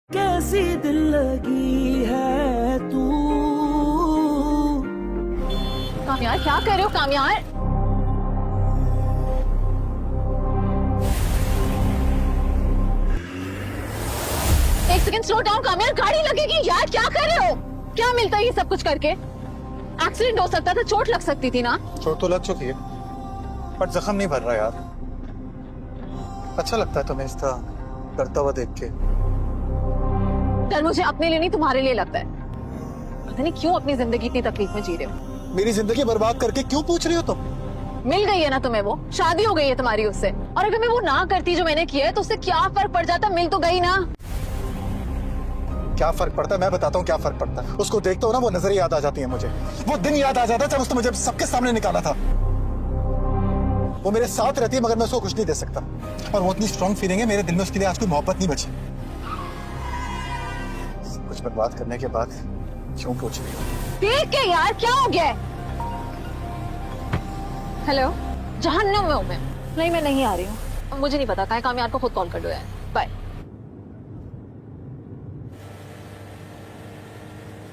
कैसी दिल लगी है तू। कामयार क्या कर रहे हो कामयार? एक सेकंड स्लो डाउन कामयार, गाड़ी लगेगी यार, क्या कर रहे हो? क्या मिलता है ये सब कुछ करके? एक्सीडेंट हो सकता था, चोट लग सकती थी ना। चोट तो लग चुकी है पर जख्म नहीं भर रहा यार। अच्छा लगता है तुम्हें इसका करता हुआ देख के। डर मुझे अपने लिए नहीं तुम्हारे लिए लगता है। पता नहीं क्यों अपनी जिंदगी इतनी तकलीफ में जी रहे हो। मेरी जिंदगी बर्बाद करके क्यों पूछ रही हो तुम? मिल गई है ना तुम्हें, वो शादी हो गई है तुम्हारी उससे। और अगर मैं वो ना करती जो मैंने किया है तो उससे क्या फर्क पड़ जाता? मिल तो गई ना। क्या फर्क पड़ता है मैं बताता हूँ क्या फर्क पड़ता है। उसको देखता हूँ ना वो नजरें याद आ जाती है मुझे। वो दिन याद आ जाता है जब उसने मुझे सबके सामने निकाला था। वो मेरे साथ रहती है मगर मैं उसको कुछ नहीं दे सकता। और वो इतनी स्ट्रॉन्ग फीलिंग है मेरे दिल में उसके लिए आज कोई मोहब्बत नहीं बची। कुछ बर्बाद करने के बाद क्यों पूछ रही हो? देख के यार क्या हो गया है? हेलो, जहन्नुम में हूँ मैं। नहीं मैं नहीं आ रही हूँ, मुझे नहीं पता। कहीं कामयार को खुद कॉल कर दो यार। बाय।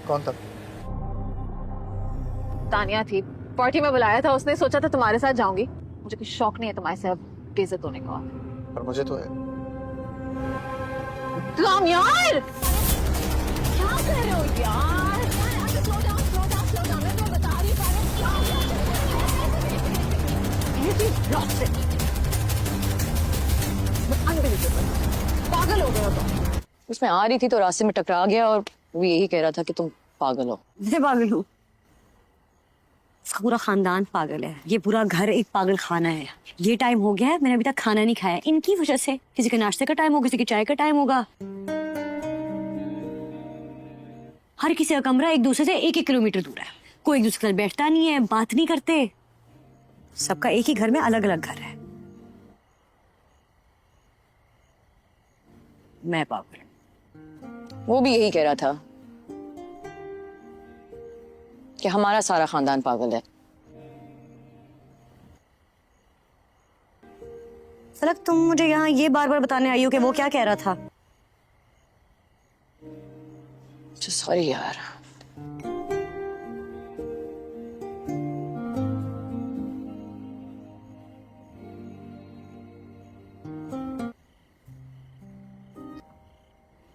कौन था? तानिया थी, पार्टी में बुलाया था उसने, सोचा था तुम्हारे साथ जाऊंगी। मुझे कुछ शौक नहीं है तुम्हारे से अब बेइज्जत होने का। पर मुझे तो है। कामयार क्या कर रहे हो यार? Slow down, slow down, slow down. मैं तुम्हें बता रही हूँ क्या हो रहा है। पागल हो गए हो तुम। उसमें आ रही थी तो रास्ते में टकरा गया और वो यही कह रहा था कि तुम पागल हो। मैं पागल हूँ? इसका पूरा खानदान पागल है। ये पूरा घर एक पागल खाना है। ये टाइम हो गया है, मैंने अभी तक खाना नहीं खाया इनकी वजह से। किसी के नाश्ते का टाइम होगा, किसी के चाय का टाइम होगा। हर किसी का कमरा एक दूसरे से 1-1 किलोमीटर दूर है। कोई एक दूसरे के साथ बैठता नहीं है, बात नहीं करते। सबका एक ही घर में अलग अलग घर है। मैं पागल। वो भी यही कह रहा था कि हमारा सारा खानदान पागल है। फलक, तुम मुझे यहाँ ये बार बार बताने आई हो कि वो क्या कह रहा था? सॉरी यार।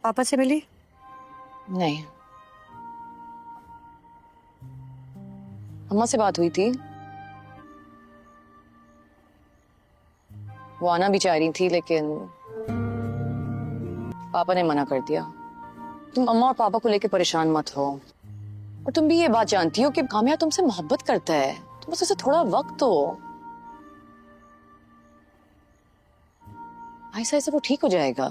पापा से मिली? नहीं, अम्मा से बात हुई थी। वो आना भी चाह रही थी लेकिन पापा ने मना कर दिया। तुम अम्मा और पापा को लेकर परेशान मत हो। और तुम भी ये बात जानती हो कि कामयाब तुमसे मोहब्बत करता है। तुम बस उसे थोड़ा वक्त दो। ऐसा ऐसा वो ठीक हो जाएगा।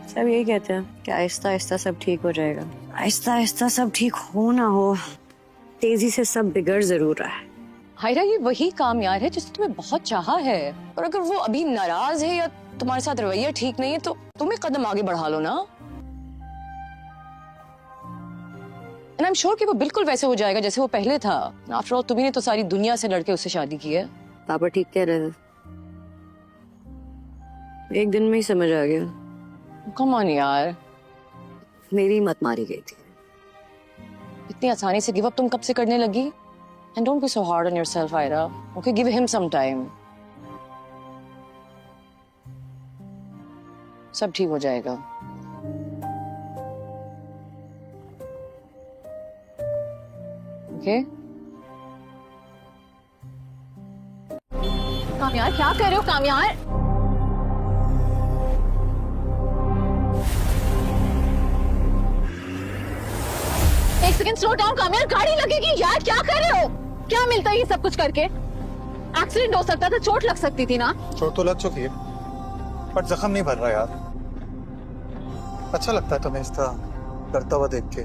सब यही कहते हैं कि आहिस्ता आहिस्ता सब ठीक हो जाएगा। आहिस्ता आहिस्ता सब ठीक हो ना हो, तेजी से सब बिगड़ जरूर रहा है। हायरा, ये वही कामयाब है जिसने तुम्हें बहुत चाहा है। और अगर वो अभी नाराज है या तुम्हारे साथ रवैया ठीक नहीं है तो तुम एक कदम आगे बढ़ा लो ना। एंड आई एम श्योर कि वो बिल्कुल वैसे हो जाएगा जैसे वो पहले था। आफ्टर ऑल तुम्ही ने तो सारी दुनिया से लड़के उससे शादी की है। पापा ठीक कह रहे थे। एक दिन में ही समझ आ गया। कम ऑन यार, मेरी मत मारी गई थी। इतनी आसानी से गिव अप तुम कब से करने लगी? And don't be so hard on yourself Haira. Okay, give him some time. सब ठीक हो जाएगा। ओके? कामयार क्या कर रहे हो कामयार? एक सेकंड स्लो डाउन कामयार, गाड़ी लगेगी यार, क्या कर रहे हो? क्या मिलता है ये सब कुछ करके? एक्सीडेंट हो सकता था, चोट लग सकती थी ना। चोट तो लग चुकी है पर जख्म नहीं भर रहा यार। अच्छा लगता है तुम्हें इसका करता हुआ देख के।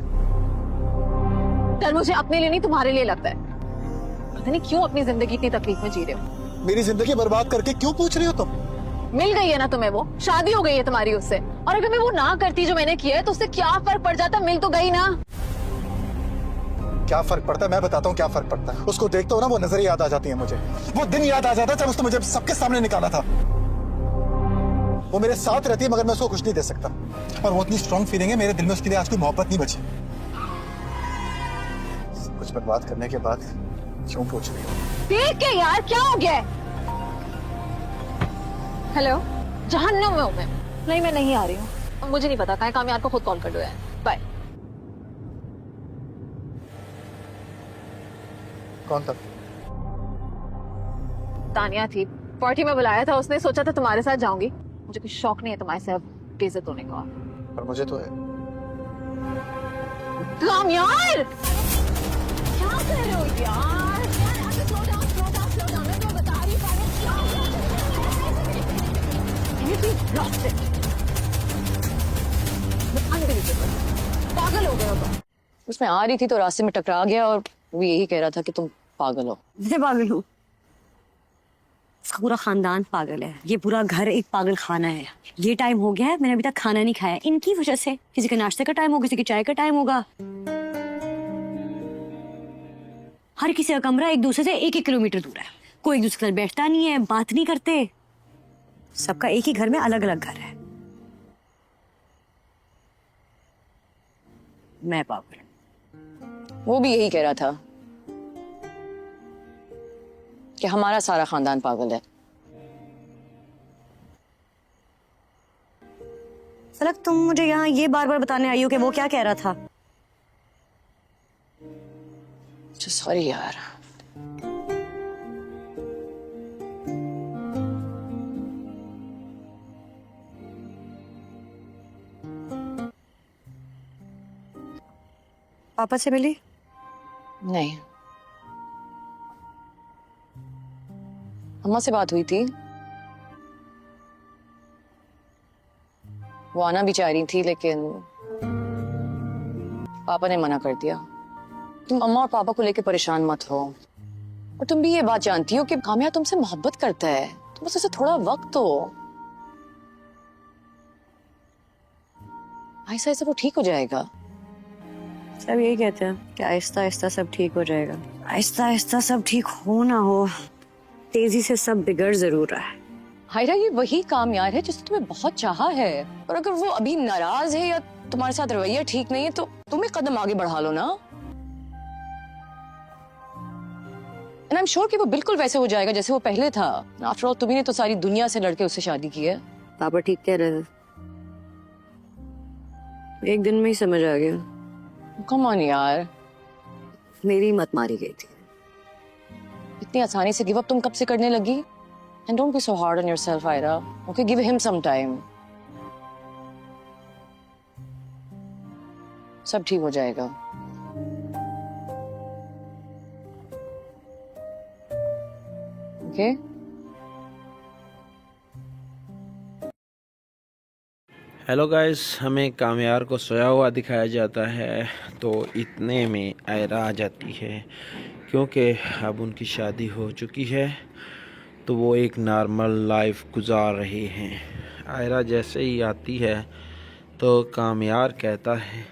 डर मुझे अपने लिए नहीं तुम्हारे लिए लगता है। पता नहीं क्यों अपनी जिंदगी इतनी तकलीफ में जी रहे हो। मेरी जिंदगी बर्बाद करके क्यों पूछ रही हो तुम? मिल गई है ना तुम्हें, वो शादी हो गई है तुम्हारी उससे। और अगर मैं वो ना करती जो मैंने किया है तो उससे क्या फर्क पड़ जाता? मिल तो गई ना। क्या फर्क पड़ता है मैं बताता हूँ क्या फर्क पड़ता है। उसको देखता हूँ ना वो नजरें याद आ जाती है मुझे। वो दिन याद आ जाता है जब उसने मुझे सबके सामने निकाला था। वो मेरे साथ रहती है मगर मैं उसको कुछ नहीं दे सकता, और वो इतनी स्ट्रॉन्ग फीलिंग है मेरे दिल में उसके लिए आज कोई मोहब्बत नहीं बची। सब कुछ बर्बाद करने के बाद क्यों पूछ रही हो? देख के यार क्या हो गया है? हेलो, जहन्नुम में हूँ मैं। नहीं, मैं नहीं आ रही हूँ। मुझे नहीं पता, कहीं कामयार को खुद कॉल कर दो यार। बाय। कौन था? तानिया थी, पार्टी में बुलाया था उसने, सोचा था तुम्हारे साथ जाऊंगी। मुझे कुछ शौक नहीं है तुम्हारे साथ बेइज्जत होने का। पर मुझे तो है। कामयार क्या कर रहे हो यार? slow down, मैं तो बता रही हूँ क्या हो रहा है। Unbelievable, पागल हो गए हो तुम। उसमें आ रही थी तो रास्ते में टकरा गया और वो यही कह रहा था कि तुम पागल हो। मैं पागल हूँ? इसका पूरा खानदान पागल है। ये पूरा घर एक पागल खाना है। ये टाइम हो गया है, मैंने अभी तक खाना नहीं खाया इनकी वजह से। किसी के नाश्ते का टाइम होगा, किसी के चाय का टाइम होगा। हर किसी का कमरा एक दूसरे से 1-1 किलोमीटर दूर है। कोई एक दूसरे के साथ बैठता नहीं है, बात नहीं करते। सबका एक ही घर में अलग अलग घर है। मैं पागल। वो भी यही कह रहा था कि हमारा सारा खानदान पागल है। फलक, तुम मुझे यहाँ ये बार बार बताने आई हो कि वो क्या कह रहा था? सॉरी यार। पापा से मिली? नहीं, अम्मा से बात हुई थी। वो आना भी चाह रही थी लेकिन पापा ने मना कर दिया। तुम अम्मा और पापा को लेकर परेशान मत हो, और तुम भी ये बात जानती हो कि कामया तुमसे मोहब्बत करता है। तुम बस उसे थोड़ा वक्त दो, ऐसा ऐसा वो ठीक हो जाएगा। सब यही कहते हैं कि आहिस्ता आहिस्ता सब ठीक हो जाएगा। आहिस्ता आहिस्ता सब ठीक हो ना हो, तेजी से सब बिगड़ जरूर रहा है। हायरा, ये वही कामयार है जिसने तुम्हें बहुत चाहा है, और अगर वो अभी नाराज है या तुम्हारे साथ रवैया ठीक नहीं है तो तुम एक कदम आगे बढ़ा लो ना। एंड आई एम श्योर कि वो बिल्कुल वैसे हो जाएगा जैसे वो पहले था। आफ्टर ऑल तुम्ही ने तो सारी दुनिया से लड़के उससे शादी की है। पापा ठीक कह रहे थे, एक दिन में ही समझ आ गया। कम ऑन यार, मेरी मत मारी गई थी। इतनी आसानी से गिव अप तुम कब से करने लगी? And don't be so hard on yourself Aira. Okay, give him some time, सब ठीक हो जाएगा। ओके? हेलो गाइस, हमें कामयार को सोया हुआ दिखाया जाता है तो इतने में आयरा आ जाती है, क्योंकि अब उनकी शादी हो चुकी है तो वो एक नॉर्मल लाइफ गुजार रहे हैं। आयरा जैसे ही आती है तो कामयार कहता है,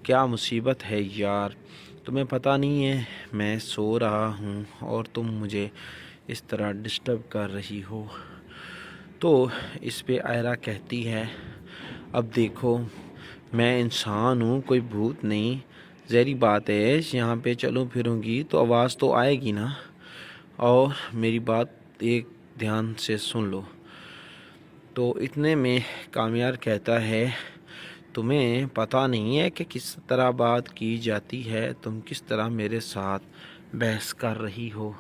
क्या मुसीबत है यार, तुम्हें पता नहीं है मैं सो रहा हूँ और तुम मुझे इस तरह डिस्टर्ब कर रही हो। तो इस पे आयरा कहती है, अब देखो मैं इंसान हूँ, कोई भूत नहीं। ज़हरी बात है, यहाँ पे चलूँ फिरूँगी तो आवाज़ तो आएगी ना। और मेरी बात एक ध्यान से सुन लो। तो इतने में कामयार कहता है, तुम्हें पता नहीं है कि किस तरह बात की जाती है, तुम किस तरह मेरे साथ बहस कर रही हो।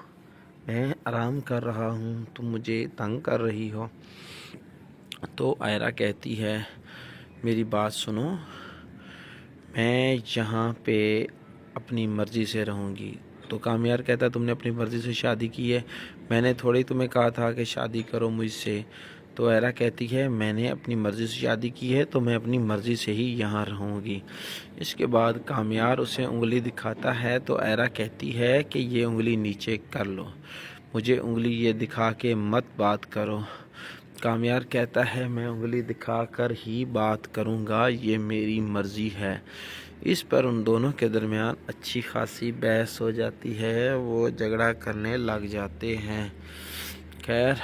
मैं आराम कर रहा हूँ, तुम मुझे तंग कर रही हो। तो आयरा कहती है, मेरी बात सुनो, मैं यहाँ पे अपनी मर्ज़ी से रहूँगी। तो कामयार कहता है, तुमने अपनी मर्ज़ी से शादी की है, मैंने थोड़ी तुम्हें कहा था कि शादी करो मुझसे। तो आयरा कहती है, मैंने अपनी मर्ज़ी से शादी की है तो मैं अपनी मर्ज़ी से ही यहाँ रहूँगी। इसके बाद कामयार उसे उंगली दिखाता है तो आयरा कहती है कि ये उंगली नीचे कर लो, मुझे उंगली ये दिखा के मत बात करो। कामयार कहता है, मैं उंगली दिखाकर ही बात करूँगा, ये मेरी मर्ज़ी है। इस पर उन दोनों के दरमियान अच्छी खासी बहस हो जाती है, वो झगड़ा करने लग जाते हैं। खैर,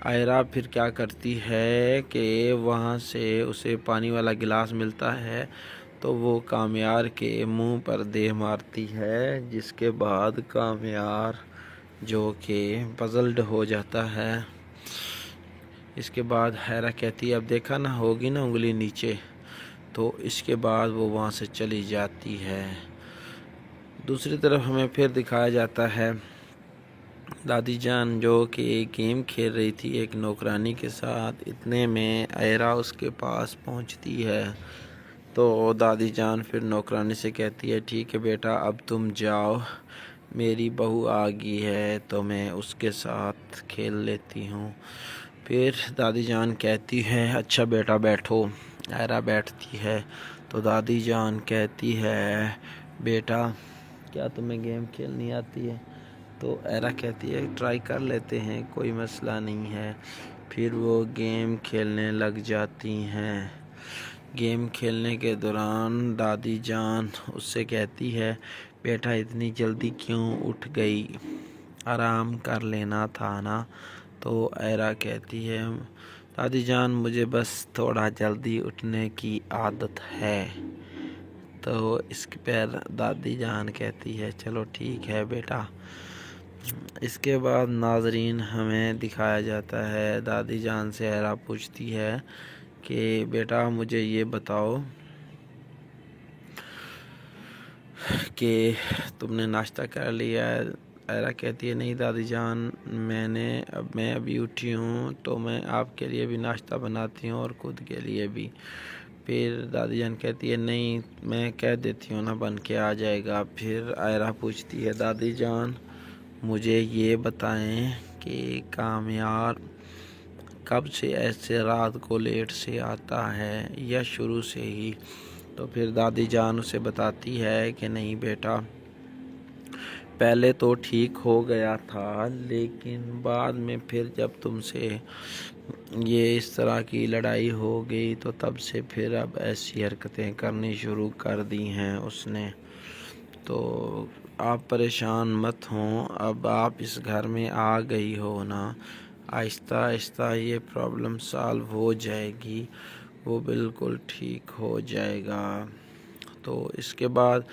आयरा फिर क्या करती है कि वहाँ से उसे पानी वाला गिलास मिलता है तो वो कामयार के मुंह पर दे मारती है, जिसके बाद कामयार जो कि पजल्ड हो जाता है। इसके बाद हैरा कहती है अब देखा ना, होगी ना उंगली नीचे। तो इसके बाद वो वहाँ से चली जाती है। दूसरी तरफ हमें फिर दिखाया जाता है दादी जान जो कि एक गेम खेल रही थी एक नौकरानी के साथ। इतने में आयरा उसके पास पहुंचती है तो दादी जान फिर नौकरानी से कहती है ठीक है बेटा, अब तुम जाओ, मेरी बहू आ गई है तो मैं उसके साथ खेल लेती हूँ। फिर दादी जान कहती है अच्छा बेटा बैठो। आयरा बैठती है तो दादी जान कहती है बेटा क्या तुम्हें गेम खेलनी आती है? तो आयरा कहती है ट्राई कर लेते हैं, कोई मसला नहीं है। फिर वो गेम खेलने लग जाती हैं। गेम खेलने के दौरान दादी जान उससे कहती है बेटा इतनी जल्दी क्यों उठ गई, आराम कर लेना था ना। तो आयरा कहती है दादी जान मुझे बस थोड़ा जल्दी उठने की आदत है। तो इसके पर दादी जान कहती है चलो ठीक है बेटा। इसके बाद नाजरीन हमें दिखाया जाता है दादी जान से आयरा पूछती है कि बेटा मुझे ये बताओ कि तुमने नाश्ता कर लिया है? आयरा कहती है नहीं दादी जान, मैं अभी उठी हूँ तो मैं आपके लिए भी नाश्ता बनाती हूँ और खुद के लिए भी। फिर दादी जान कहती है नहीं मैं कह देती हूँ ना, बन के आ जाएगा। फिर आयरा पूछती है दादी जान मुझे ये बताएं कि कामयार कब से ऐसे रात को लेट से आता है या शुरू से ही? तो फिर दादी जान उसे बताती है कि नहीं बेटा, पहले तो ठीक हो गया था लेकिन बाद में फिर जब तुमसे ये इस तरह की लड़ाई हो गई तो तब से फिर अब ऐसी हरकतें करनी शुरू कर दी हैं उसने। तो आप परेशान मत हों, अब आप इस घर में आ गई हो ना, आहिस्ता आहिस्ता ये प्रॉब्लम सॉल्व हो जाएगी, वो बिल्कुल ठीक हो जाएगा। तो इसके बाद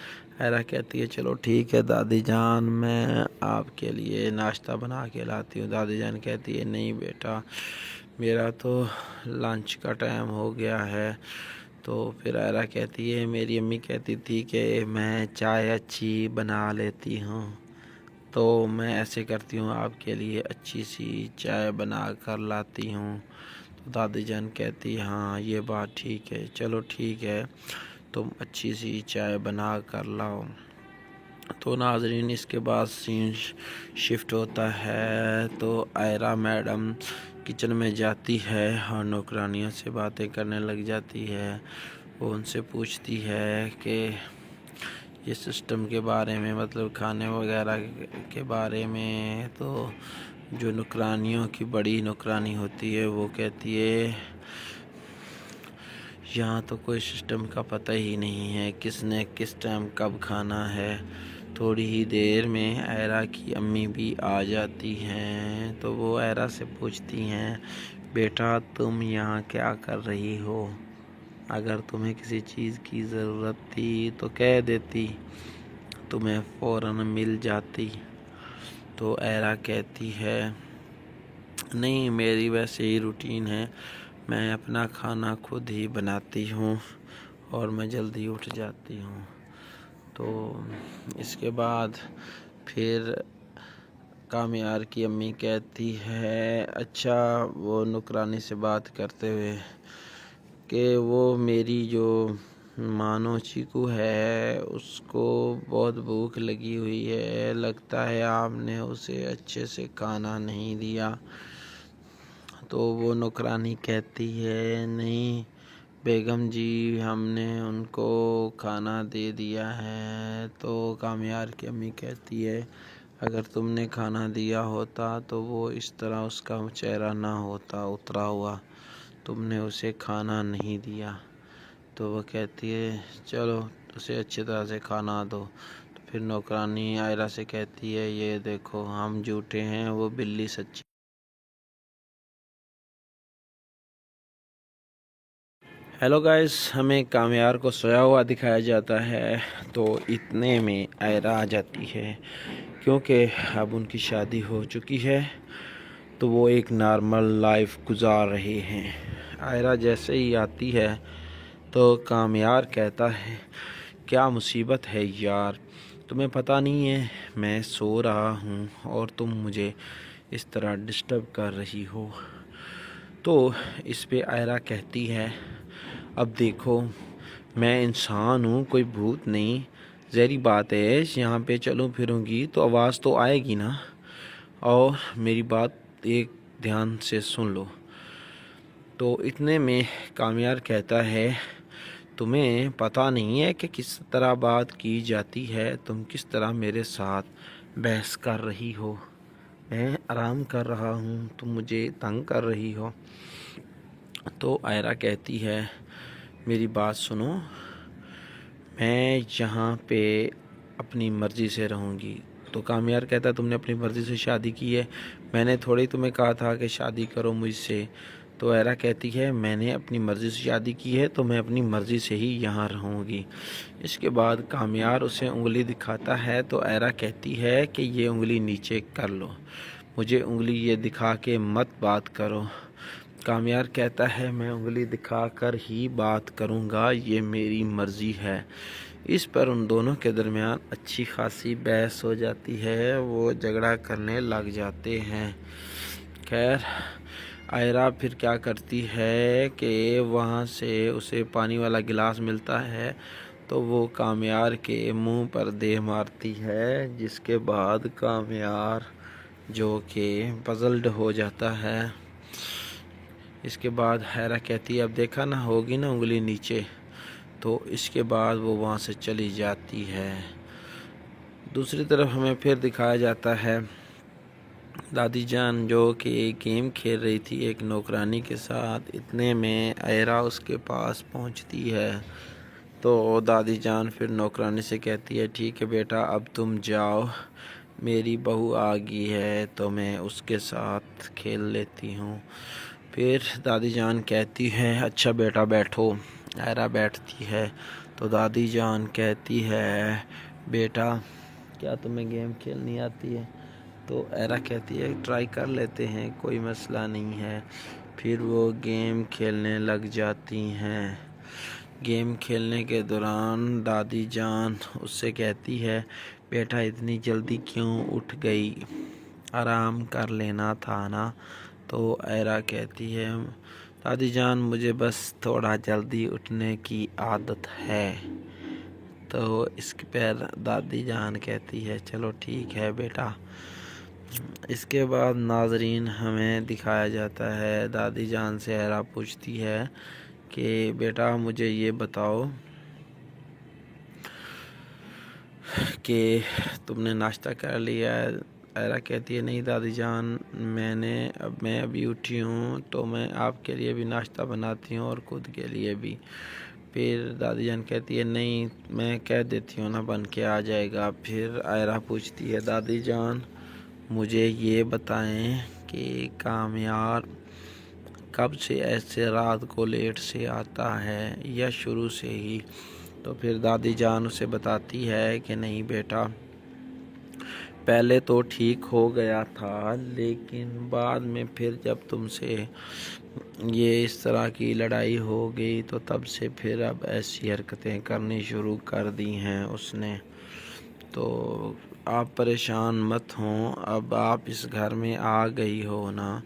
आयरा कहती है चलो ठीक है दादी जान, मैं आपके लिए नाश्ता बना के लाती हूँ। दादी जान कहती है नहीं बेटा, मेरा तो लंच का टाइम हो गया है। तो फिर आयरा कहती है मेरी अम्मी कहती थी कि मैं चाय अच्छी बना लेती हूँ, तो मैं ऐसे करती हूँ आपके लिए अच्छी सी चाय बना कर लाती हूँ। तो दादी जान कहती हाँ ये बात ठीक है, चलो ठीक है तुम अच्छी सी चाय बना कर लाओ। तो नाजरीन इसके बाद सीन शिफ्ट होता है तो आयरा मैडम किचन में जाती है और नौकरानियों से बातें करने लग जाती है। वो उनसे पूछती है कि ये सिस्टम के बारे में, मतलब खाने वगैरह के बारे में। तो जो नौकरानियों की बड़ी नौकरानी होती है वो कहती है यहाँ तो कोई सिस्टम का पता ही नहीं है, किसने किस टाइम कब खाना है। थोड़ी ही देर में आयरा की अम्मी भी आ जाती हैं। तो वो आयरा से पूछती हैं बेटा तुम यहाँ क्या कर रही हो, अगर तुम्हें किसी चीज़ की ज़रूरत थी तो कह देती, तुम्हें फ़ौरन मिल जाती। तो आयरा कहती है नहीं मेरी वैसे ही रूटीन है, मैं अपना खाना खुद ही बनाती हूँ और मैं जल्दी उठ जाती हूँ। तो इसके बाद फिर कामयार की अम्मी कहती है अच्छा, वो नौकरानी से बात करते हुए कि वो मेरी जो मानो चीकू है उसको बहुत भूख लगी हुई है, लगता है आपने उसे अच्छे से खाना नहीं दिया। तो वो नौकरानी कहती है नहीं बेगम जी, हमने उनको खाना दे दिया है। तो कामयार की अम्मी कहती है अगर तुमने खाना दिया होता तो वो इस तरह उसका चेहरा ना होता उतरा हुआ, तुमने उसे खाना नहीं दिया। तो वो कहती है चलो उसे अच्छी तरह से खाना दो। तो फिर नौकरानी आयरा से कहती है ये देखो हम झूठे हैं, वो बिल्ली सच्ची। हेलो गाइस, हमें कामयार को सोया हुआ दिखाया जाता है तो इतने में आयरा आ जाती है क्योंकि अब उनकी शादी हो चुकी है तो वो एक नॉर्मल लाइफ गुजार रहे हैं। आयरा जैसे ही आती है तो कामयार कहता है, क्या मुसीबत है यार, तुम्हें पता नहीं है मैं सो रहा हूँ और तुम मुझे इस तरह डिस्टर्ब कर रही हो। तो इस पे आयरा कहती है, अब देखो मैं इंसान हूँ, कोई भूत नहीं, ज़हरी बात है यहाँ पे चलूँ फिरूँगी तो आवाज़ तो आएगी ना, और मेरी बात एक ध्यान से सुन लो। तो इतने में कामयार कहता है, तुम्हें पता नहीं है कि किस तरह बात की जाती है, तुम किस तरह मेरे साथ बहस कर रही हो, मैं आराम कर रहा हूँ, तुम मुझे तंग कर रही हो। तो आयरा कहती है, मेरी बात सुनो, मैं यहाँ पे अपनी मर्ज़ी से रहूँगी। तो कामयार कहता है, तुमने अपनी मर्ज़ी से शादी की है, मैंने थोड़ी तुम्हें कहा था कि शादी करो मुझसे। तो आयरा कहती है, मैंने अपनी मर्ज़ी से शादी की है तो मैं अपनी मर्ज़ी से ही यहाँ रहूँगी। इसके बाद कामयार उसे उंगली दिखाता है तो आयरा कहती है कि ये उंगली नीचे कर लो, मुझे उंगली ये दिखा के मत बात करो। कामयार कहता है, मैं उंगली दिखाकर ही बात करूँगा, ये मेरी मर्ज़ी है। इस पर उन दोनों के दरमियान अच्छी खासी बहस हो जाती है, वो झगड़ा करने लग जाते हैं। खैर आयरा फिर क्या करती है कि वहाँ से उसे पानी वाला गिलास मिलता है तो वो कामयार के मुंह पर दे मारती है, जिसके बाद कामयार जो कि पजल्ड हो जाता है। इसके बाद आयरा कहती है, अब देखा ना, होगी ना उंगली नीचे। तो इसके बाद वो वहाँ से चली जाती है। दूसरी तरफ हमें फिर दिखाया जाता है दादी जान जो कि एक गेम खेल रही थी एक नौकरानी के साथ। इतने में आयरा उसके पास पहुंचती है तो दादी जान फिर नौकरानी से कहती है, ठीक है बेटा अब तुम जाओ, मेरी बहू आ गई है तो मैं उसके साथ खेल लेती हूँ। फिर दादी जान कहती है, अच्छा बेटा बैठो। आयरा बैठती है तो दादी जान कहती है, बेटा क्या तुम्हें गेम खेलनी आती है? तो आयरा कहती है, ट्राई कर लेते हैं, कोई मसला नहीं है। फिर वो गेम खेलने लग जाती हैं। गेम खेलने के दौरान दादी जान उससे कहती है, बेटा इतनी जल्दी क्यों उठ गई, आराम कर लेना था ना। तो आयरा कहती है, दादी जान मुझे बस थोड़ा जल्दी उठने की आदत है। तो इसके पर दादी जान कहती है, चलो ठीक है बेटा। इसके बाद नाजरीन हमें दिखाया जाता है, दादी जान से आयरा पूछती है कि बेटा मुझे ये बताओ कि तुमने नाश्ता कर लिया है? आयरा कहती है, नहीं दादी जान, मैं अभी उठी हूँ तो मैं आपके लिए भी नाश्ता बनाती हूँ और खुद के लिए भी। फिर दादी जान कहती है, नहीं मैं कह देती हूँ ना, बन के आ जाएगा। फिर आयरा पूछती है, दादी जान मुझे ये बताएं कि कामयार कब से ऐसे रात को लेट से आता है या शुरू से ही? तो फिर दादी जान उसे बताती है कि नहीं बेटा, पहले तो ठीक हो गया था लेकिन बाद में फिर जब तुमसे ये इस तरह की लड़ाई हो गई तो तब से फिर अब ऐसी हरकतें करनी शुरू कर दी हैं उसने। तो आप परेशान मत हों, अब आप इस घर में आ गई हो ना,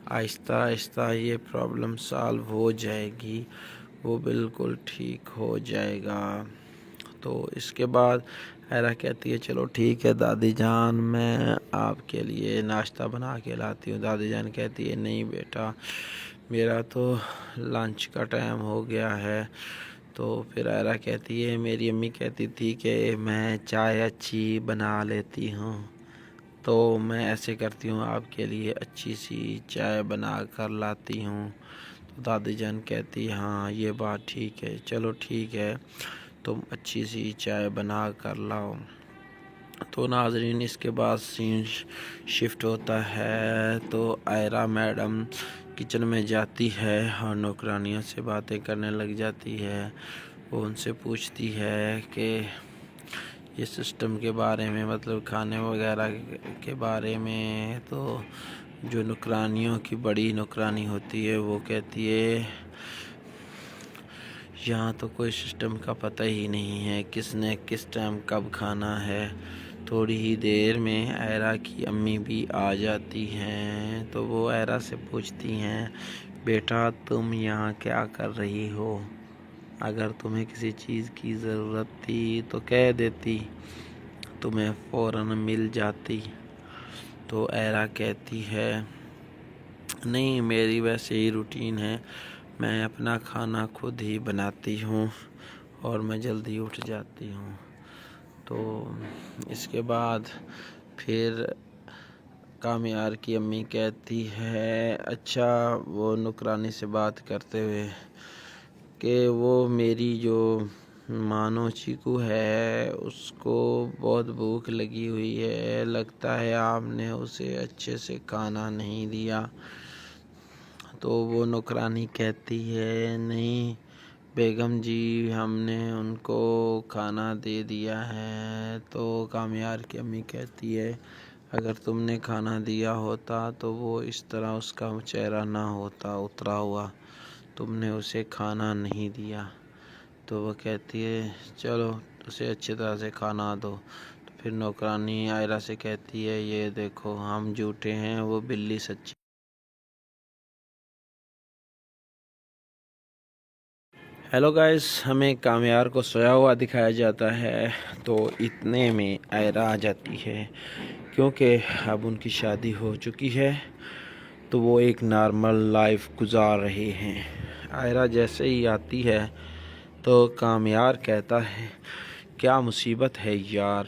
आहिस्ता आहिस्ता ये प्रॉब्लम सॉल्व हो जाएगी, वो बिल्कुल ठीक हो जाएगा। तो इसके बाद आयरा कहती है, चलो ठीक है दादी जान, मैं आपके लिए नाश्ता बना के लाती हूँ। दादी जान कहती है, नहीं बेटा मेरा तो लंच का टाइम हो गया है। तो फिर आयरा कहती है, मेरी अम्मी कहती थी कि मैं चाय अच्छी बना लेती हूँ, तो मैं ऐसे करती हूँ आपके लिए अच्छी सी चाय बना कर लाती हूँ। तो दादी जान कहती है, हाँ ये बात ठीक है, चलो ठीक है तुम अच्छी सी चाय बना कर लाओ। تو ناظرین اس کے بعد سین شفٹ ہوتا ہے تو آئرہ میڈم کچن میں جاتی ہے اور نوکرانیوں سے باتیں کرنے لگ جاتی ہے. وہ ان سے پوچھتی ہے کہ یہ سسٹم کے بارے میں، مطلب کھانے وغیرہ کے بارے میں. تو جو نوکرانیوں کی بڑی نوکرانی ہوتی ہے وہ کہتی ہے یہاں تو کوئی سسٹم کا پتہ ہی نہیں ہے، کس نے کس ٹائم کب کھانا ہے. تھوڑی ہی دیر میں آئرہ کی امی بھی آ جاتی ہیں تو وہ آئرہ سے پوچھتی ہیں بیٹا تم یہاں کیا کر رہی ہو؟ اگر تمہیں کسی چیز کی ضرورت تھی تو کہہ دیتی، تمہیں فوراً مل جاتی. تو آئرہ کہتی ہے نہیں، میری ویسے ہی روٹین ہے، میں اپنا کھانا خود ہی بناتی ہوں اور میں جلدی اٹھ جاتی ہوں. تو اس کے بعد پھر کامیار کی امی کہتی ہے اچھا، وہ نوکرانی سے بات کرتے ہوئے کہ وہ میری جو مانو چیکو ہے اس کو بہت بھوک لگی ہوئی ہے، لگتا ہے آپ نے اسے اچھے سے کھانا نہیں دیا. تو وہ نوکرانی کہتی ہے نہیں بیگم جی، ہم نے ان کو کھانا دے دیا ہے. تو کامیار کی امی کہتی ہے اگر تم نے کھانا دیا ہوتا تو وہ اس طرح اس کا چہرہ نہ ہوتا اترا ہوا، تم نے اسے کھانا نہیں دیا. تو وہ کہتی ہے چلو اسے اچھی طرح سے کھانا دو. تو پھر نوکرانی آئرہ سے کہتی ہے یہ دیکھو ہم جھوٹے ہیں، وہ بلی سچی. ہیلو گائز، ہمیں کامیار کو سویا ہوا دکھایا جاتا ہے تو اتنے میں آئرہ آ جاتی ہے کیونکہ اب ان کی شادی ہو چکی ہے تو وہ ایک نارمل لائف گزار رہے ہیں. آئرہ جیسے ہی آتی ہے تو کامیار کہتا ہے کیا مصیبت ہے یار،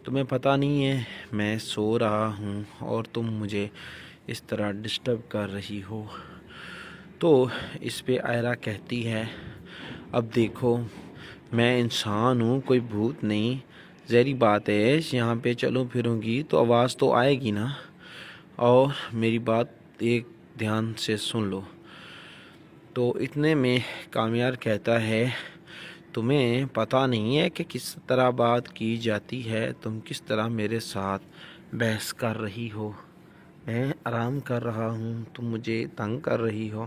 تمہیں پتہ نہیں ہے میں سو رہا ہوں اور تم مجھے اس طرح ڈسٹرب کر رہی ہو. تو اس پہ آئرہ کہتی ہے اب دیکھو میں انسان ہوں، کوئی بھوت نہیں، ظاہری بات ہے یہاں پہ چلوں پھروں گی تو آواز تو آئے گی نا، اور میری بات ایک دھیان سے سن لو. تو اتنے میں کامیار کہتا ہے تمہیں پتہ نہیں ہے کہ کس طرح بات کی جاتی ہے، تم کس طرح میرے ساتھ بحث کر رہی ہو، میں آرام کر رہا ہوں تم مجھے تنگ کر رہی ہو.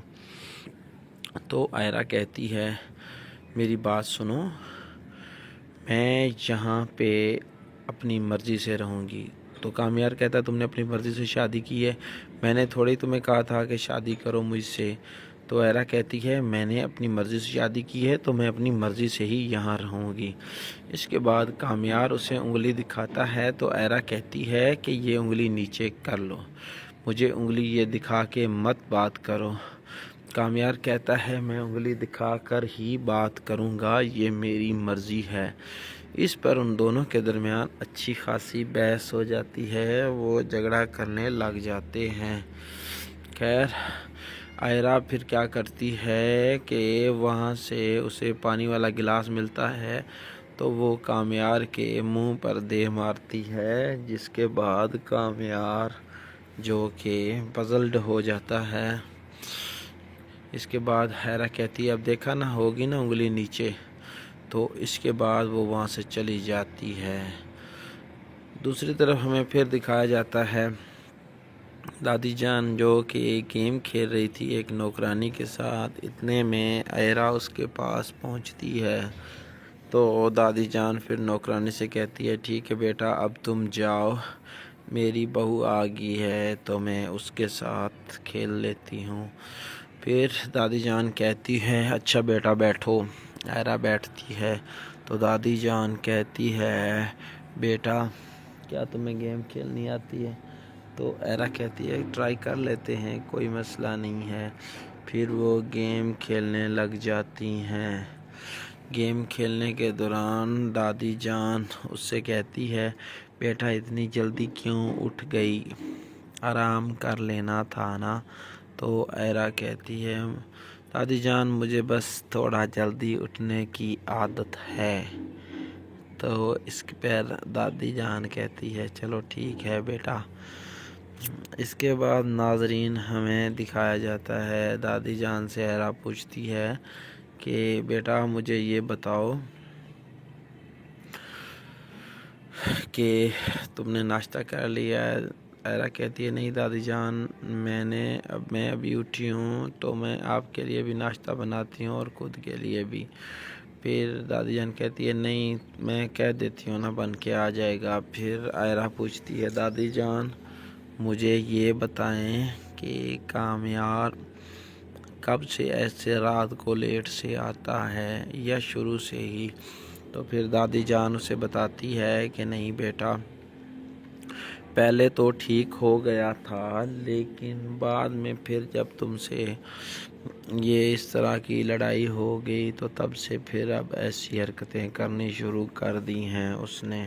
تو آئرہ کہتی ہے میری بات سنو، میں یہاں پہ اپنی مرضی سے رہوں گی. تو کامیار کہتا ہے تم نے اپنی مرضی سے شادی کی ہے، میں نے تھوڑی تمہیں کہا تھا کہ شادی کرو مجھ سے. تو آئرہ کہتی ہے میں نے اپنی مرضی سے شادی کی ہے تو میں اپنی مرضی سے ہی یہاں رہوں گی. اس کے بعد کامیار اسے انگلی دکھاتا ہے تو آئرہ کہتی ہے کہ یہ انگلی نیچے کر لو، مجھے انگلی یہ دکھا کے مت بات کرو. کامیار کہتا ہے میں انگلی دکھا کر ہی بات کروں گا، یہ میری مرضی ہے. اس پر ان دونوں کے درمیان اچھی خاصی بحث ہو جاتی ہے، وہ جھگڑا کرنے لگ جاتے ہیں. خیر آئرہ پھر کیا کرتی ہے کہ وہاں سے اسے پانی والا گلاس ملتا ہے تو وہ کامیار کے منہ پر دے مارتی ہے، جس کے بعد کامیار جو کہ پزلڈ ہو جاتا ہے. اس کے بعد آئرہ کہتی ہے اب دیکھا نا ہوگی نا انگلی نیچے. تو اس کے بعد وہ وہاں سے چلی جاتی ہے. دوسری طرف ہمیں پھر دکھایا جاتا ہے دادی جان جو کہ ایک گیم کھیل رہی تھی ایک نوکرانی کے ساتھ. اتنے میں آئرہ اس کے پاس پہنچتی ہے تو دادی جان پھر نوکرانی سے کہتی ہے ٹھیک ہے بیٹا اب تم جاؤ، میری بہو آ گئی ہے تو میں اس کے ساتھ کھیل لیتی ہوں. پھر دادی جان کہتی ہے اچھا بیٹا بیٹھو. آئرہ بیٹھتی ہے تو دادی جان کہتی ہے بیٹا کیا تمہیں گیم کھیلنی آتی ہے؟ تو آئرہ کہتی ہے ٹرائی کر لیتے ہیں، کوئی مسئلہ نہیں ہے. پھر وہ گیم کھیلنے لگ جاتی ہیں. گیم کھیلنے کے دوران دادی جان اس سے کہتی ہے بیٹا اتنی جلدی کیوں اٹھ گئی، آرام کر لینا تھا نا. تو آئرہ کہتی ہے دادی جان مجھے بس تھوڑا جلدی اٹھنے کی عادت ہے. تو اس پر دادی جان کہتی ہے چلو ٹھیک ہے بیٹا۔ اس کے بعد ناظرین ہمیں دکھایا جاتا ہے دادی جان سے ائرہ پوچھتی ہے کہ بیٹا مجھے یہ بتاؤ کہ تم نے ناشتہ کر لیا ہے؟ ائرہ کہتی ہے نہیں دادی جان، میں ابھی اٹھی ہوں تو میں آپ کے لیے بھی ناشتہ بناتی ہوں اور خود کے لیے بھی۔ پھر دادی جان کہتی ہے نہیں میں کہہ دیتی ہوں نا بن کے آ جائے گا۔ پھر ائرہ پوچھتی ہے دادی جان مجھے یہ بتائیں کہ کامیار کب سے ایسے رات کو لیٹ سے آتا ہے یا شروع سے ہی؟ تو پھر دادی جان اسے بتاتی ہے کہ نہیں بیٹا، پہلے تو ٹھیک ہو گیا تھا لیکن بعد میں پھر جب تم سے یہ اس طرح کی لڑائی ہو گئی تو تب سے پھر اب ایسی حرکتیں کرنی شروع کر دی ہیں اس نے۔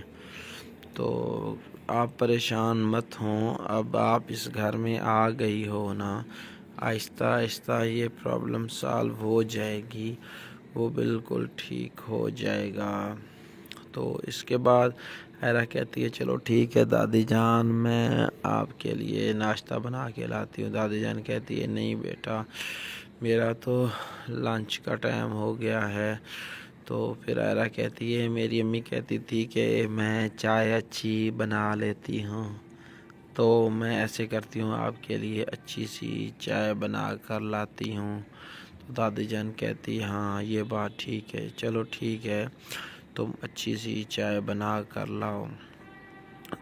تو آپ پریشان مت ہوں، اب آپ اس گھر میں آ گئی ہو نا، آہستہ آہستہ یہ پرابلم سالو ہو جائے گی، وہ بالکل ٹھیک ہو جائے گا۔ تو اس کے بعد ائرہ کہتی ہے چلو ٹھیک ہے دادی جان، میں آپ کے لیے ناشتہ بنا کے لاتی ہوں۔ دادی جان کہتی ہے نہیں بیٹا، میرا تو لنچ کا ٹائم ہو گیا ہے۔ تو پھر ائرہ کہتی ہے میری امی کہتی تھی کہ میں چائے اچھی بنا لیتی ہوں، تو میں ایسے کرتی ہوں آپ کے لیے اچھی سی چائے بنا کر لاتی ہوں۔ تو دادی جان کہتی ہاں یہ بات ٹھیک ہے، چلو ٹھیک ہے تم اچھی سی چائے بنا کر لاؤ۔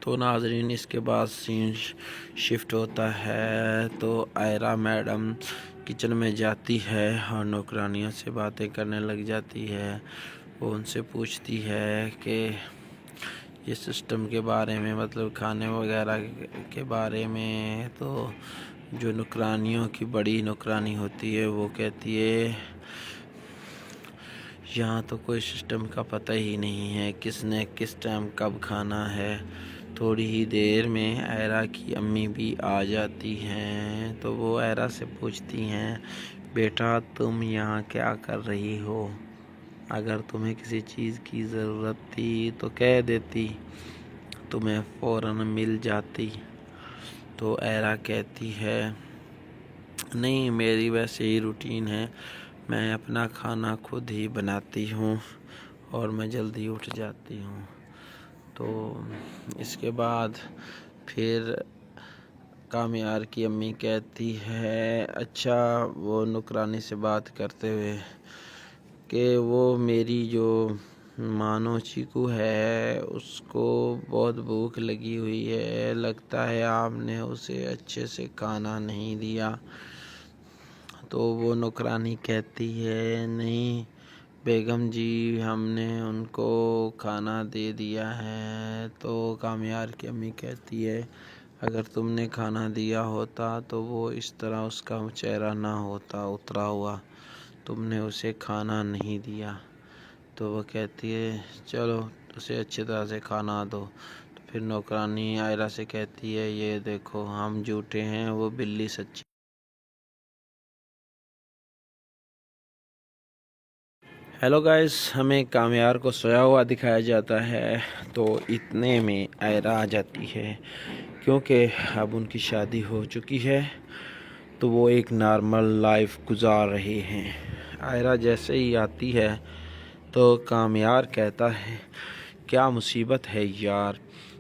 تو ناظرین اس کے بعد سین شفٹ ہوتا ہے تو ائرہ میڈم کچن میں جاتی ہے اور نوکرانیوں سے باتیں کرنے لگ جاتی ہے۔ وہ ان سے پوچھتی ہے کہ یہ سسٹم کے بارے میں، مطلب کھانے وغیرہ کے بارے میں۔ تو جو نوکرانیوں کی بڑی نوکرانی ہوتی ہے وہ کہتی ہے یہاں تو کوئی سسٹم کا پتہ ہی نہیں ہے، کس نے کس ٹائم کب کھانا ہے۔ تھوڑی ہی دیر میں ائرہ کی امی بھی آ جاتی ہیں تو وہ ائرہ سے پوچھتی ہیں بیٹا تم یہاں کیا کر رہی ہو؟ اگر تمہیں کسی چیز کی ضرورت تھی تو کہہ دیتی، تمہیں فوراً مل جاتی۔ تو ائرہ کہتی ہے نہیں میری ویسے ہی روٹین ہے، میں اپنا کھانا خود ہی بناتی ہوں اور میں جلدی اٹھ جاتی ہوں۔ تو اس کے بعد پھر کامیار کی امی کہتی ہے اچھا، وہ نوکرانی سے بات کرتے ہوئے کہ وہ میری جو مانو چیکو ہے اس کو بہت بھوک لگی ہوئی ہے، لگتا ہے آپ نے اسے اچھے سے کھانا نہیں دیا۔ تو وہ نوکرانی کہتی ہے نہیں بیگم جی ہم نے ان کو کھانا دے دیا ہے۔ تو کامیار کی امی کہتی ہے اگر تم نے کھانا دیا ہوتا تو وہ اس طرح اس کا چہرہ نہ ہوتا اترا ہوا، تم نے اسے کھانا نہیں دیا۔ تو وہ کہتی ہے چلو اسے اچھی طرح سے کھانا دو۔ تو پھر نوکرانی ائرہ سے کہتی ہے یہ دیکھو ہم جھوٹے ہیں وہ بلی سچی۔ ہیلو گائز، ہمیں کامیار کو سویا ہوا دکھایا جاتا ہے تو اتنے میں ائرہ آ جاتی ہے کیونکہ اب ان کی شادی ہو چکی ہے تو وہ ایک نارمل لائف گزار رہے ہیں۔ ائرہ جیسے ہی آتی ہے تو کامیار کہتا ہے کیا مصیبت ہے یار،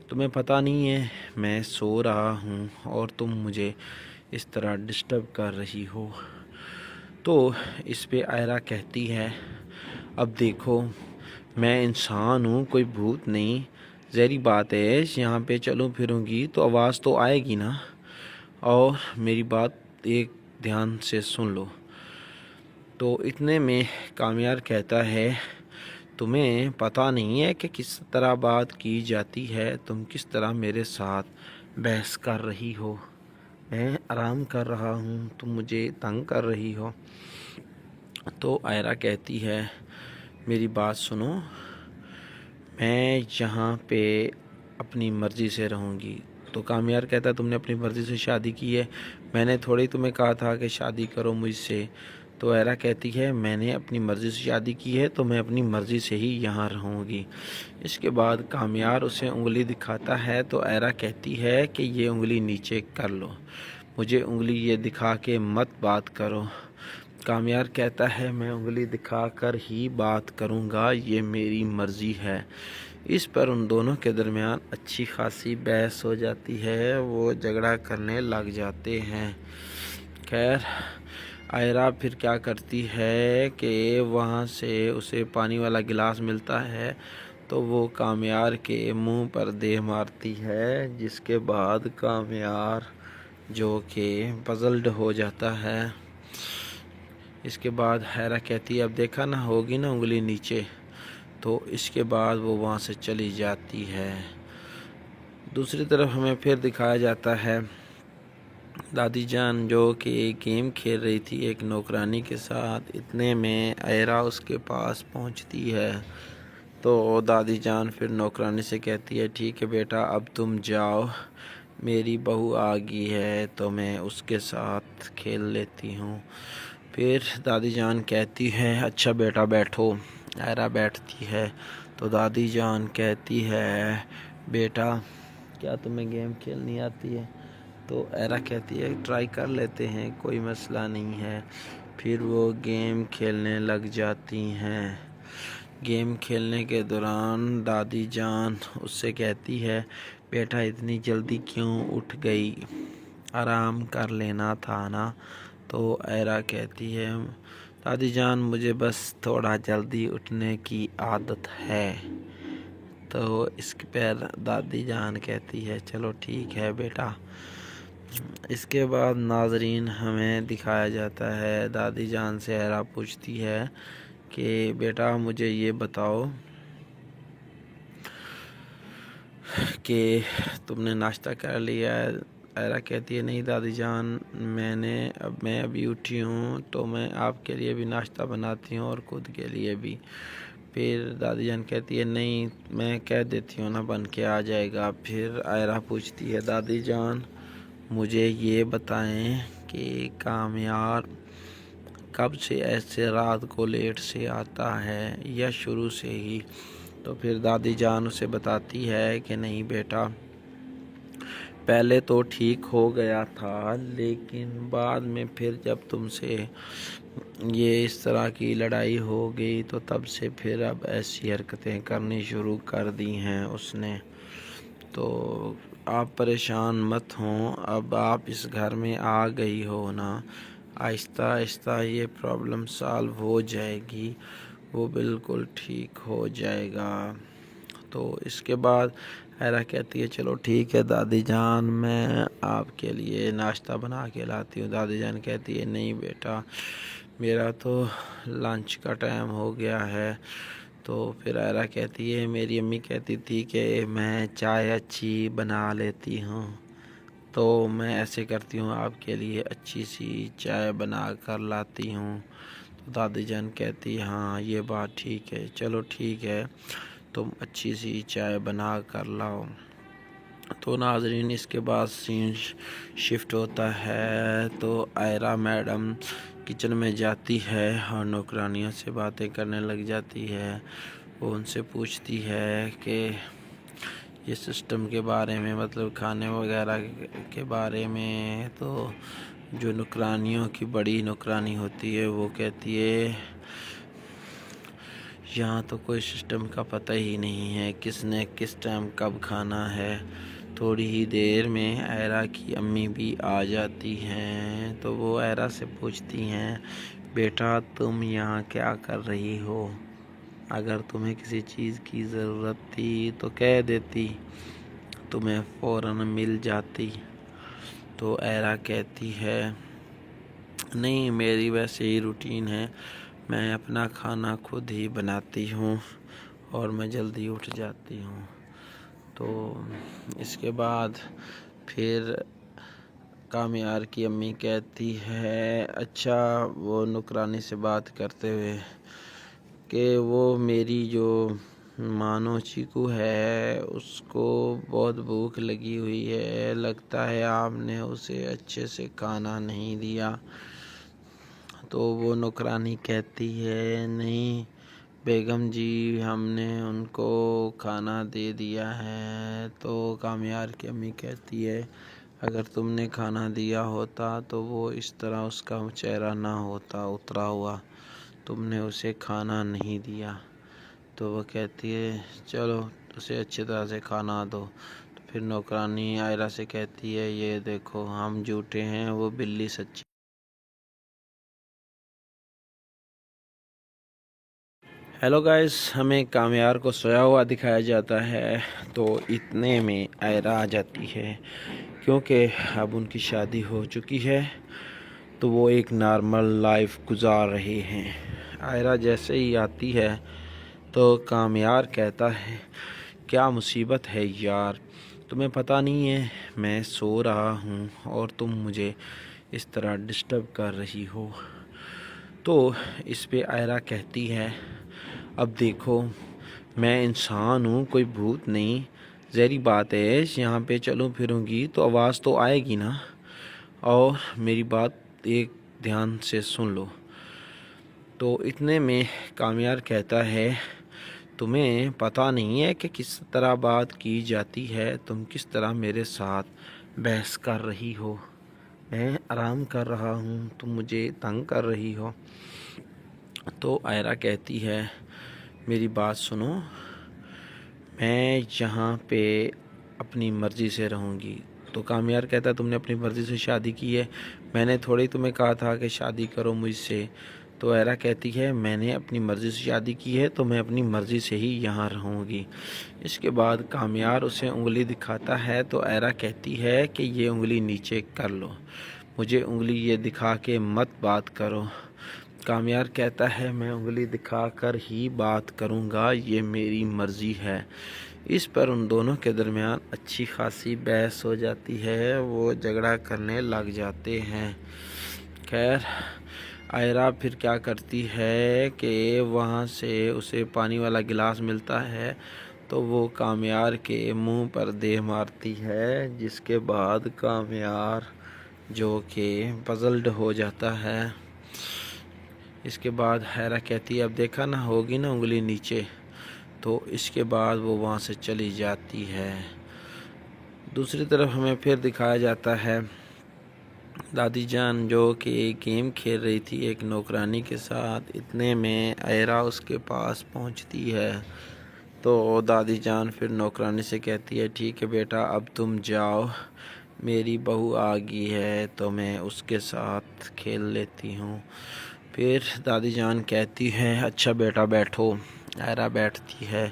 تمہیں پتہ نہیں ہے میں سو رہا ہوں اور تم مجھے اس طرح ڈسٹرب کر رہی ہو۔ تو اس پہ ائرہ کہتی ہے اب دیکھو میں انسان ہوں کوئی بھوت نہیں، ظاہری بات ہے یہاں پہ چلوں پھروں گی تو آواز تو آئے گی نا، اور میری بات ایک دھیان سے سن لو۔ تو اتنے میں کامیار کہتا ہے تمہیں پتہ نہیں ہے کہ کس طرح بات کی جاتی ہے، تم کس طرح میرے ساتھ بحث کر رہی ہو، میں آرام کر رہا ہوں تم مجھے تنگ کر رہی ہو۔ تو ائرہ کہتی ہے میری بات سنو، میں یہاں پہ اپنی مرضی سے رہوں گی۔ تو کامیار کہتا ہے تم نے اپنی مرضی سے شادی کی ہے، میں نے تھوڑی تمہیں کہا تھا کہ شادی کرو مجھ سے، تو ایرا کہتی ہے میں نے اپنی مرضی سے شادی کی ہے تو میں اپنی مرضی سے ہی یہاں رہوں گی۔ اس کے بعد کامیار اسے انگلی دکھاتا ہے تو ایرا کہتی ہے کہ یہ انگلی نیچے کر لو، مجھے انگلی یہ دکھا کے مت بات کرو۔ کامیار کہتا ہے میں انگلی دکھا کر ہی بات کروں گا، یہ میری مرضی ہے۔ اس پر ان دونوں کے درمیان اچھی خاصی بحث ہو جاتی ہے، وہ جھگڑا کرنے لگ جاتے ہیں۔ خیر آئرہ پھر کیا کرتی ہے کہ وہاں سے اسے پانی والا گلاس ملتا ہے تو وہ کامیار کے منہ پر دے مارتی ہے، جس کے بعد کامیار جو کہ پزلڈ ہو جاتا ہے۔ اس کے بعد حیرہ کہتی ہے اب دیکھا نہ ہوگی نا انگلی نیچے، تو اس کے بعد وہ وہاں سے چلی جاتی ہے۔ دوسری طرف ہمیں پھر دکھایا جاتا ہے دادی جان جو کہ ایک گیم کھیل رہی تھی ایک نوکرانی کے ساتھ، اتنے میں ایرا اس کے پاس پہنچتی ہے تو دادی جان پھر نوکرانی سے کہتی ہے ٹھیک ہے بیٹا اب تم جاؤ، میری بہو آ گئی ہے تو میں اس کے ساتھ کھیل لیتی ہوں۔ پھر دادی جان کہتی ہے اچھا بیٹا بیٹھو۔ ایرا بیٹھتی ہے تو دادی جان کہتی ہے بیٹا کیا تمہیں گیم کھیلنی آتی ہے؟ تو ایرا کہتی ہے ٹرائی کر لیتے ہیں، کوئی مسئلہ نہیں ہے۔ پھر وہ گیم کھیلنے لگ جاتی ہیں۔ گیم کھیلنے کے دوران دادی جان اس سے کہتی ہے بیٹا اتنی جلدی کیوں اٹھ گئی، آرام کر لینا تھا نا؟ تو ایرا کہتی ہے دادی جان مجھے بس تھوڑا جلدی اٹھنے کی عادت ہے۔ تو اس پر دادی جان کہتی ہے چلو ٹھیک ہے بیٹا۔ اس کے بعد ناظرین ہمیں دکھایا جاتا ہے دادی جان سے ایرا پوچھتی ہے کہ بیٹا مجھے یہ بتاؤ کہ تم نے ناشتہ کر لیا ہے؟ ایرا کہتی ہے نہیں دادی جان میں ابھی اٹھی ہوں تو میں آپ کے لیے بھی ناشتہ بناتی ہوں اور خود کے لیے بھی۔ پھر دادی جان کہتی ہے نہیں میں کہہ دیتی ہوں نا بن کے آ جائے گا۔ پھر ایرا پوچھتی ہے دادی جان مجھے یہ بتائیں کہ کامیار کب سے ایسے رات کو لیٹ سے آتا ہے یا شروع سے ہی؟ تو پھر دادی جان اسے بتاتی ہے کہ نہیں بیٹا پہلے تو ٹھیک ہو گیا تھا لیکن بعد میں پھر جب تم سے یہ اس طرح کی لڑائی ہو گئی تو تب سے پھر اب ایسی حرکتیں کرنی شروع کر دی ہیں اس نے۔ تو آپ پریشان مت ہوں، اب آپ اس گھر میں آ گئی ہو نا، آہستہ آہستہ یہ پرابلم سالو ہو جائے گی، وہ بالکل ٹھیک ہو جائے گا۔ تو اس کے بعد ایرا کہتی ہے چلو ٹھیک ہے دادی جان میں آپ کے لیے ناشتہ بنا کے لاتی ہوں۔ دادی جان کہتی ہے نہیں بیٹا میرا تو لنچ کا ٹائم ہو گیا ہے۔ تو پھر ایرا کہتی ہے میری امی کہتی تھی کہ میں چائے اچھی بنا لیتی ہوں تو میں ایسے کرتی ہوں آپ کے لیے اچھی سی چائے بنا کر لاتی ہوں۔ تو دادی جان کہتی ہاں یہ بات ٹھیک ہے، چلو ٹھیک ہے تم اچھی سی چائے بنا کر لاؤ۔ تو ناظرین اس کے بعد سین شفٹ ہوتا ہے تو ایرا میڈم کچن میں جاتی ہے اور نوکرانیوں سے باتیں کرنے لگ جاتی ہے۔ وہ ان سے پوچھتی ہے کہ یہ سسٹم کے بارے میں، مطلب کھانے وغیرہ کے بارے میں۔ تو جو نوکرانیوں کی بڑی نوکرانی ہوتی ہے وہ کہتی ہے یہاں تو کوئی سسٹم کا پتہ ہی نہیں ہے کس نے کس ٹائم کب کھانا ہے۔ تھوڑی ہی دیر میں ایرا کی امی بھی آ جاتی ہیں تو وہ ایرا سے پوچھتی ہیں بیٹا تم یہاں کیا کر رہی ہو؟ اگر تمہیں کسی چیز کی ضرورت تھی تو کہہ دیتی، تمہیں فوراً مل جاتی۔ تو ایرا کہتی ہے نہیں میری ویسے ہی روٹین ہے، میں اپنا کھانا خود ہی بناتی ہوں اور میں جلدی اٹھ جاتی ہوں۔ تو اس کے بعد پھر کامیار کی امی کہتی ہے اچھا وہ نوکرانی سے بات کرتے ہوئے کہ وہ میری جو مانو چیکو ہے اس کو بہت بھوک لگی ہوئی ہے، لگتا ہے آپ نے اسے اچھے سے کھانا نہیں دیا۔ تو وہ نوکرانی کہتی ہے نہیں بیگم جی ہم نے ان کو کھانا دے دیا ہے. تو کامیار کی امی کہتی ہے اگر تم نے کھانا دیا ہوتا تو وہ اس طرح اس کا چہرہ نہ ہوتا اترا ہوا. تم نے اسے کھانا نہیں دیا. تو وہ کہتی ہے چلو اسے اچھی طرح سے کھانا دو. تو پھر نوکرانی عائرہ سے کہتی ہے یہ دیکھو ہم جھوٹے ہیں وہ بلی سچی. ہیلو گائز، ہمیں کامیار کو سویا ہوا دکھایا جاتا ہے تو اتنے میں عائرہ آ جاتی ہے کیونکہ اب ان کی شادی ہو چکی ہے تو وہ ایک نارمل لائف گزار رہے ہیں. عائرہ جیسے ہی آتی ہے تو کامیار کہتا ہے کیا مصیبت ہے یار، تمہیں پتہ نہیں ہے میں سو رہا ہوں اور تم مجھے اس طرح ڈسٹرب کر رہی ہو. تو اس پہ عائرہ کہتی ہے اب دیکھو میں انسان ہوں کوئی بھوت نہیں، ظاہری بات ہے یہاں پہ چلوں پھروں گی تو آواز تو آئے گی نا، اور میری بات ایک دھیان سے سن لو. تو اتنے میں کامیار کہتا ہے تمہیں پتہ نہیں ہے کہ کس طرح بات کی جاتی ہے، تم کس طرح میرے ساتھ بحث کر رہی ہو، میں آرام کر رہا ہوں تم مجھے تنگ کر رہی ہو. تو عائرہ کہتی ہے میری بات سنو، میں یہاں پہ اپنی مرضی سے رہوں گی. تو کامیار کہتا ہے تم نے اپنی مرضی سے شادی کی ہے، میں نے تھوڑی تمہیں کہا تھا کہ شادی کرو مجھ سے. تو عائرہ کہتی ہے میں نے اپنی مرضی سے شادی کی ہے تو میں اپنی مرضی سے ہی یہاں رہوں گی. اس کے بعد کامیار اسے انگلی دکھاتا ہے تو عائرہ کہتی ہے کہ یہ انگلی نیچے کر لو، مجھے انگلی یہ دکھا کے مت بات کرو. کامیار کہتا ہے میں انگلی دکھا کر ہی بات کروں گا، یہ میری مرضی ہے. اس پر ان دونوں کے درمیان اچھی خاصی بحث ہو جاتی ہے، وہ جھگڑا کرنے لگ جاتے ہیں. خیر عائرہ پھر کیا کرتی ہے کہ وہاں سے اسے پانی والا گلاس ملتا ہے تو وہ کامیار کے منہ پر دے مارتی ہے، جس کے بعد کامیار جو کہ پزلڈ ہو جاتا ہے. اس کے بعد عائرہ کہتی ہے اب دیکھا نا ہوگی نا انگلی نیچے. تو اس کے بعد وہ وہاں سے چلی جاتی ہے. دوسری طرف ہمیں پھر دکھایا جاتا ہے دادی جان جو کہ ایک گیم کھیل رہی تھی ایک نوکرانی کے ساتھ. اتنے میں عائرہ اس کے پاس پہنچتی ہے تو دادی جان پھر نوکرانی سے کہتی ہے ٹھیک ہے بیٹا اب تم جاؤ، میری بہو آ گئی ہے تو میں اس کے ساتھ کھیل لیتی ہوں. پھر دادی جان کہتی ہے اچھا بیٹا بیٹھو. عائرہ بیٹھتی ہے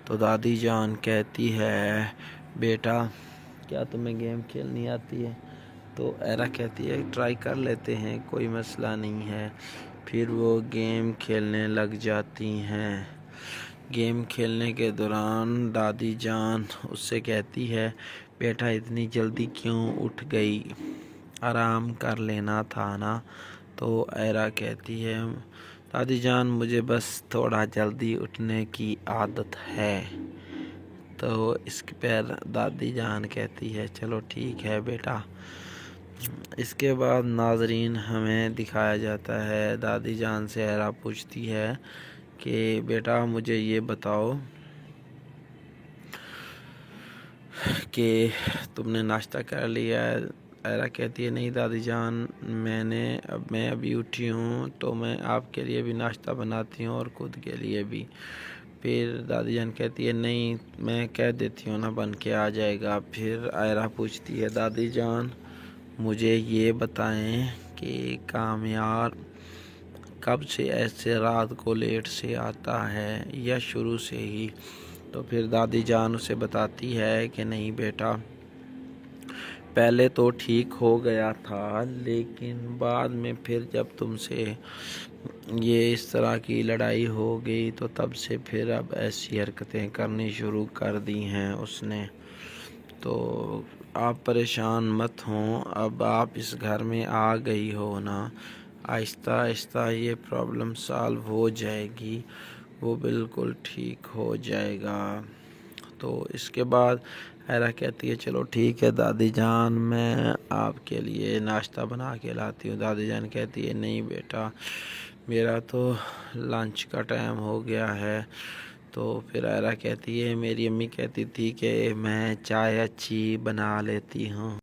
تو دادی جان کہتی ہے بیٹا کیا تمہیں گیم کھیلنی آتی ہے؟ تو عائرہ کہتی ہے ٹرائی کر لیتے ہیں کوئی مسئلہ نہیں ہے. پھر وہ گیم کھیلنے لگ جاتی ہیں. گیم کھیلنے کے دوران دادی جان اس سے کہتی ہے بیٹا اتنی جلدی کیوں اٹھ گئی، آرام کر لینا تھا نا. تو عائرہ کہتی ہے دادی جان مجھے بس تھوڑا جلدی اٹھنے کی عادت ہے. تو اس پر دادی جان کہتی ہے چلو ٹھیک ہے بیٹا. اس کے بعد ناظرین ہمیں دکھایا جاتا ہے دادی جان سے عائرہ پوچھتی ہے کہ بیٹا مجھے یہ بتاؤ کہ تم نے ناشتہ کر لیا ہے. عائرہ کہتی ہے نہیں دادی جان میں ابھی اٹھی ہوں تو میں آپ کے لیے بھی ناشتہ بناتی ہوں اور خود کے لیے بھی. پھر دادی جان کہتی ہے نہیں میں کہہ دیتی ہوں نا بن کے آ جائے گا. پھر عائرہ پوچھتی ہے دادی جان مجھے یہ بتائیں کہ کامیار کب سے ایسے رات کو لیٹ سے آتا ہے یا شروع سے ہی؟ تو پھر دادی جان اسے بتاتی ہے کہ نہیں بیٹا پہلے تو ٹھیک ہو گیا تھا لیکن بعد میں پھر جب تم سے یہ اس طرح کی لڑائی ہو گئی تو تب سے پھر اب ایسی حرکتیں کرنی شروع کر دی ہیں اس نے. تو آپ پریشان مت ہوں، اب آپ اس گھر میں آ گئی ہو نا، آہستہ آہستہ یہ پرابلم سالو ہو جائے گی، وہ بالکل ٹھیک ہو جائے گا. تو اس کے بعد ایرا کہتی ہے چلو ٹھیک ہے دادی جان میں آپ کے لیے ناشتہ بنا کے لاتی ہوں. دادی جان کہتی ہے نہیں بیٹا میرا تو لنچ کا ٹائم ہو گیا ہے. تو پھر ایرا کہتی ہے میری امی کہتی تھی کہ میں چائے اچھی بنا لیتی ہوں.